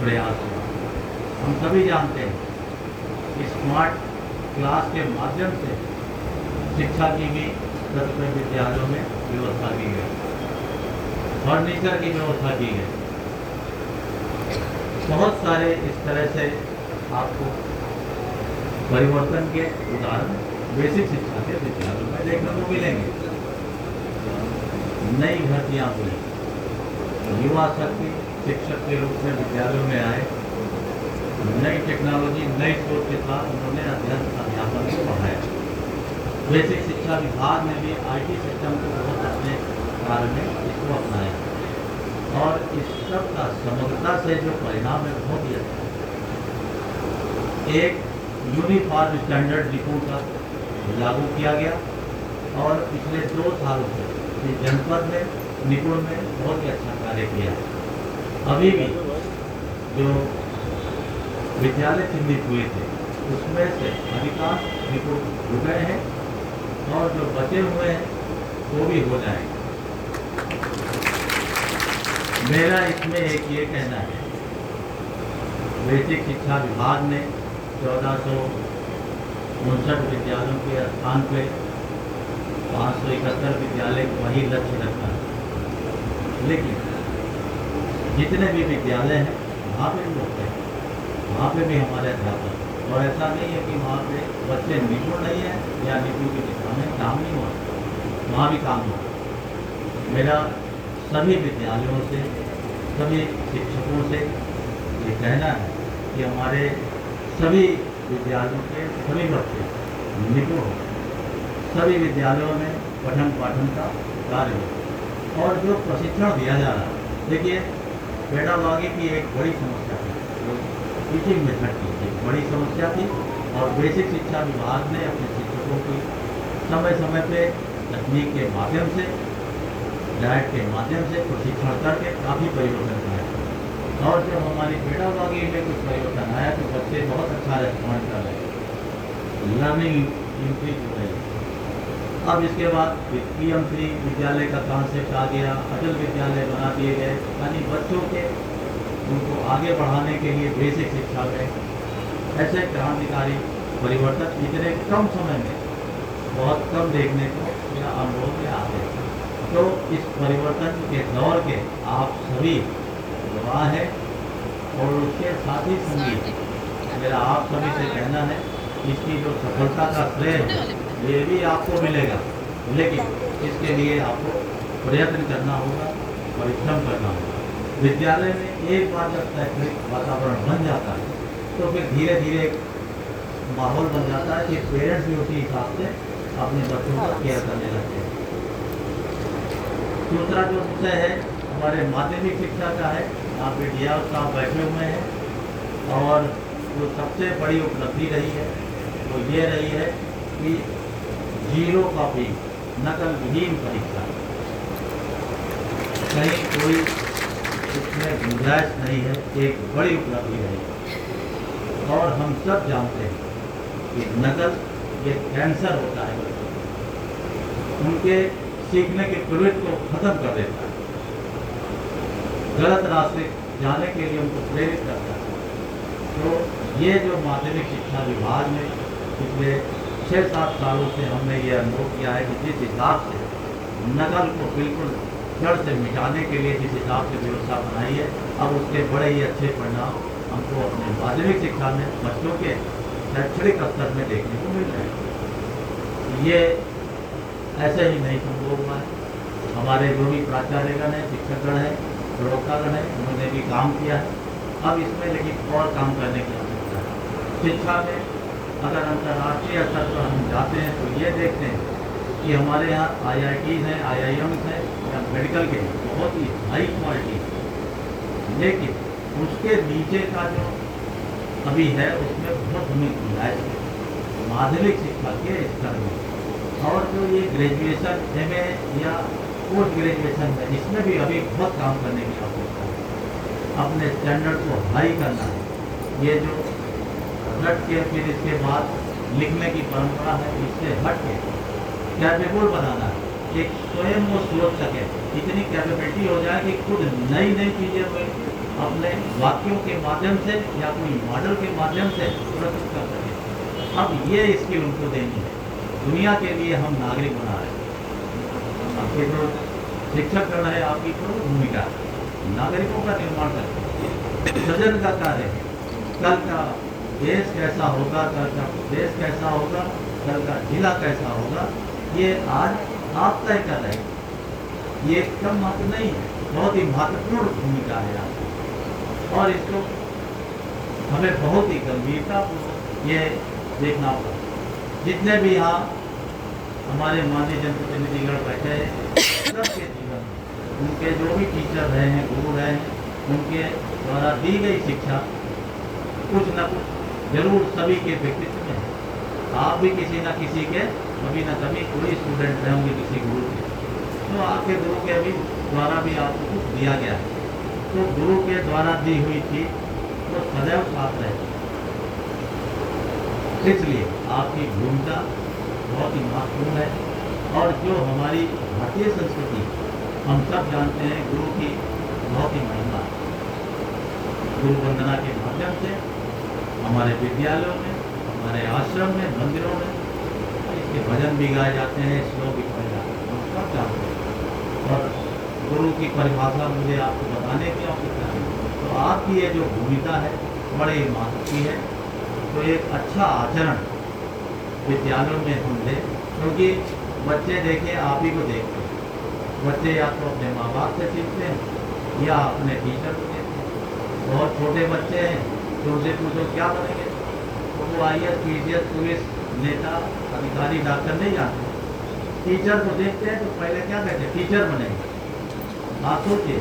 प्रयास हुआ। हम सभी जानते हैं कि स्मार्ट क्लास के माध्यम से शिक्षा की भी कतिपय विद्यालयों में व्यवस्था की गई, फर्नीचर की व्यवस्था की गई। बहुत सारे इस तरह से आपको परिवर्तन के उदाहरण बेसिक शिक्षा के विद्यालयों में देखने को मिलेंगे। नई भर्तियाँ हुई, युवा शक्ति शिक्षक के रूप में विद्यालयों में आए, नई टेक्नोलॉजी नई सोच के साथ उन्होंने अध्यापन को बढ़ाया। बेसिक शिक्षा विभाग ने भी IT सिस्टम को बहुत अपने कार्य में इसको अपनाया और इस सब का समग्रता से जो परिणाम है बहुत ही अच्छा। एक यूनिफॉर्म स्टैंडर्ड निपुण का लागू किया गया और पिछले 2 सालों से इस जनपद में निपुण में बहुत ही अच्छा कार्य किया है। अभी भी जो विद्यालय चिन्हित हुए थे उसमें से अधिकांश निपुण हो गए हैं और जो बचे हुए हैं वो भी हो जाएंगे। मेरा इसमें एक ये कहना है, बेसिक शिक्षा विभाग ने 1459 विद्यालयों के स्थान पे 571 विद्यालय को वही लक्ष्य रखा है। लेकिन जितने भी विद्यालय हैं वहाँ पे लोग हैं, वहाँ पे भी हमारे अध्यापक, और ऐसा नहीं है कि वहाँ पे बच्चे निपुण नहीं है या निपुण की दिशा में काम नहीं हुआ, वहाँ भी काम हुआ। मेरा सभी विद्यालयों से, सभी शिक्षकों से ये कहना है कि हमारे सभी विद्यालयों के सभी बच्चे निपुण हो, सभी विद्यालयों में पठन पाठन का कार्य हो और जो प्रशिक्षण दिया जा रहा है। देखिए, पेडागॉजी की एक बड़ी समस्या थी, जो टीचिंग मेथड की एक बड़ी समस्या थी और बेसिक शिक्षा विभाग ने अपने शिक्षकों की समय समय पे तकनीक के माध्यम से, डाइट के माध्यम से प्रशिक्षण करके काफ़ी परिवर्तन किया और जब हमारी पेडागॉजी में कुछ परिवर्तन आया तो बच्चे बहुत अच्छा रेस्पॉन्ड कर रहे हैं, लर्निंग इंक्रीज हो रही है। अब इसके बाद PM3 विद्यालय का कॉन्सेप्ट आ गया, अटल विद्यालय बना दिए गए, यानी बच्चों के उनको आगे बढ़ाने के लिए बेसिक शिक्षा में ऐसे क्रांतिकारी परिवर्तन इतने कम समय में बहुत कम देखने को या अनुभव में आते हैं। तो इस परिवर्तन के दौर के आप सभी गवाह हैं और उसके साथ ही संगी मेरा आप सभी से कहना है, इसकी जो सफलता का श्रेय है ये भी आपको मिलेगा, लेकिन इसके लिए आपको प्रयत्न करना होगा, परिश्रम करना होगा। विद्यालय में एक बार जब शैक्षणिक वातावरण बन जाता है तो फिर धीरे धीरे माहौल बन जाता है कि पेरेंट्स भी उसी हिसाब से अपने बच्चों का केयर करने लगते हैं। दूसरा जो विषय है हमारे माध्यमिक शिक्षा का है, यहाँ पे DIO साहब बैठे हुए हैं और जो सबसे बड़ी उपलब्धि रही है वो ये रही है कि 0 कॉपी नकल विहीन परीक्षा, कहीं कोई इसमें गुंजाइश नहीं है, एक बड़ी उपलब्धि रही। और हम सब जानते हैं कि नकल ये कैंसर होता है, उनके सीखने के प्रवृत्ति को खत्म कर देता है, गलत रास्ते जाने के लिए उनको प्रेरित करता है। तो ये जो माध्यमिक शिक्षा विभाग ने पिछले 6-7 सालों से हमने ये अनुभव किया है कि जिस हिसाब से नकल को बिल्कुल जड़ से मिटाने के लिए जिस हिसाब से व्यवस्था बनाई है, अब उसके बड़े ही अच्छे परिणाम हमको अपने माध्यमिक शिक्षा में बच्चों के शैक्षणिक स्तर में देखने को मिल रहे हैं। ये ऐसे ही नहीं संभव हुआ है। हमारे जो भी प्राचार्यगण हैं, शिक्षकगण हैं, प्रवक्तागण हैं, उन्होंने भी काम किया है। अब इसमें लेकिन और काम करने की आवश्यकता है। शिक्षा में अगर अंतर्राष्ट्रीय स्तर पर हम जाते हैं तो ये देखते हैं कि हमारे यहाँ IITs हैं, IIMs हैं या मेडिकल के बहुत ही हाई क्वालिटी, लेकिन उसके नीचे का जो अभी है उसमें बहुत हमें गुंजाइश है माध्यमिक शिक्षा के स्तर में। और जो ये ग्रेजुएशन MA या पोस्ट ग्रेजुएशन है, इसमें भी अभी बहुत काम करने की आवश्यकता है। अपने स्टैंडर्ड को हाई करना है। ये जो रट के फिर इसके बाद लिखने की परंपरा है, इससे हट के कैपेबल बनाना है, एक स्वयं वो सोच सके, इतनी कैपेबिलिटी हो जाए कि खुद नई नई चीज़ें अपने वाक्यों के माध्यम से या कोई मॉडल के माध्यम से प्रस्तुत कर सकें। अब ये स्किल उनको देनी है। दुनिया के लिए हम नागरिक बना रहे हैं। आपके जो शिक्षक गण है, आपकी प्रमुख भूमिका नागरिकों का निर्माण करना, सृजन का कार्य है। कल का देश कैसा होगा, कल का प्रदेश कैसा होगा, कल का जिला कैसा होगा, ये आज आप तय कर रहे हैं। ये कम मात्र नहीं है, बहुत ही महत्वपूर्ण भूमिका है आपकी, और इसको हमें बहुत ही गंभीरतापूर्वक ये देखना होगा। जितने भी यहाँ हमारे माननीय जनप्रतिनिधिगण बैठे हैं, सबके जीवन में उनके जो भी टीचर रहे हैं, गुरु रहे हैं, उनके द्वारा दी गई शिक्षा कुछ न कुछ जरूर सभी के व्यक्तित्व में है। आप भी किसी न किसी के कभी न कभी कोई स्टूडेंट रहे होंगे किसी गुरु के, तो आपके गुरु के भी द्वारा भी आपको कुछ दिया गया है। तो गुरु के द्वारा दी हुई चीज तो सदैव साथ रहेगी। इसलिए आपकी भूमिका बहुत ही महत्वपूर्ण है। और जो हमारी भारतीय संस्कृति, हम सब जानते हैं गुरु की बहुत ही महिमा है। गुरु वंदना के माध्यम से हमारे विद्यालयों में, हमारे आश्रम में, मंदिरों में इसके भजन भी गाए जाते हैं, श्लोक भी पढ़े जाते हैं, हम सब जानते हैं। और गुरु की परिभाषा मुझे आपको बताने की आवश्यकता है। तो आपकी ये जो भूमिका है बड़े महत्व की है। तो एक अच्छा आचरण विद्यालयों में हम दें, क्योंकि बच्चे देखिए आप ही को देखते हैं। बच्चे या तो अपने माँ बाप से सीखते हैं या अपने टीचर को देखते हैं। बहुत छोटे बच्चे हैं तो उनसे पूछो क्या बनेंगे, तो वो IAS, PCS, पुलिस, नेता, अधिकारी, डॉक्टर नहीं जानते। टीचर को देखते हैं तो पहले क्या कहते हैं, टीचर बनेंगे। आप सोचिए।